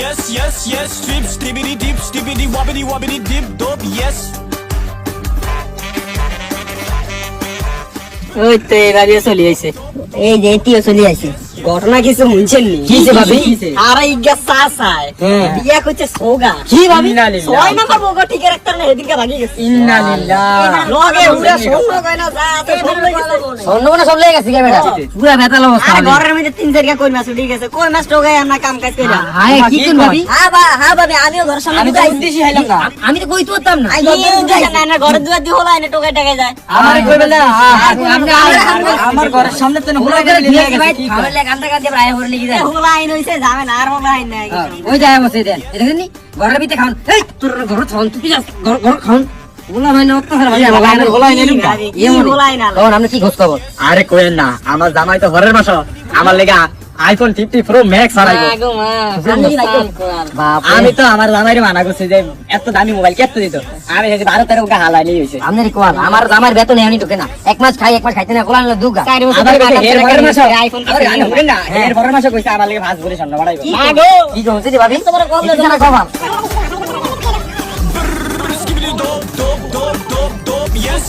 yes. Strip, stibbity dip, stibbity wobbity wobbity dip, dope, yes. ওই তো এবারে চলে আইছে। এই যে এটিও চলে আসে। ঘটনা কিছু শুনছেন নি? কিছে ভাবি? আরে ইগা চাচায় হ্যাঁ। বিয়া করছে সোগা। কি ভাবি? 6 নাম্বার বউকে ঠিক রাখতে না এদিকে ভাগি গেছে। ইন্না লিল্লাহ। লগে উড়া স্বর্ণ কইনা যা আছে সব লই গেছে। স্বর্ণগুলো সব লেগে গেছে বেটা। পুরা বেতাল অবস্থা। আরে ঘরের মধ্যে 3-4 কই মাছ উঠে গেছে। কই মাছ টোগাই আমরা কাম কাজ কইরা। হায় কি কোন ভাবি? হ্যাঁ ভাবি আমিও ঘরের সামনে আমি তো উদ্দেশ্যই হাইলাম না। আমি তো কইতে পারতাম না। না ঘরের দুয়ার দিয়ে হলাই না টোগাই টাকায় যায়। আমারে কইবে না। আমার ঘরের সামনে তো হোলা করে দিয়ে গেছে। খাবার লাগে গান্ডা গান্ডা প্রায় হরে লেগে যায়। হোলা আইন হইছে যাবে না আর হোলা আইন নাই। ওই যায় বসে দেন। দেখেন নি ঘরের ভিতরে খান। এই তোর ঘর খান তুই যা ঘর খান। হোলা ভাই না অত্যাচার ভাই আমার হোলা আইন নিলুম না। হোলা আইন আলো। তখন আপনি কি খোঁজ খবর? আরে কোয়েন না, আমার জামাই তো ঘরের বাসা, আমার লেগে আইফোন 50 প্রো ম্যাক্স হারাইবো। আমি তো আমার জামাইরে মানা করছি যে এত দামি মোবাইল কেটে দিত, আমি হেসে 12-13 ওকে হালাই নিয়ে হইছে। আপনার কোয়াল আমার জামার বেতন এমনি ঢোকে না। এক মাস খাই এক মাস খাইতে না কোলা নিলে দুগা। আবার কইছে এর ঘরের মাসা আইফোন আরে গান শুনেন না, এর ঘরের মাসা কইছে আমার লেগে ভাত ভরে স্বর্ণ বাড়াইবো। কি কইছে রে ভাবি? তোমার কম না কম। Skibbity dope, dope, dope, dope, dope, yes.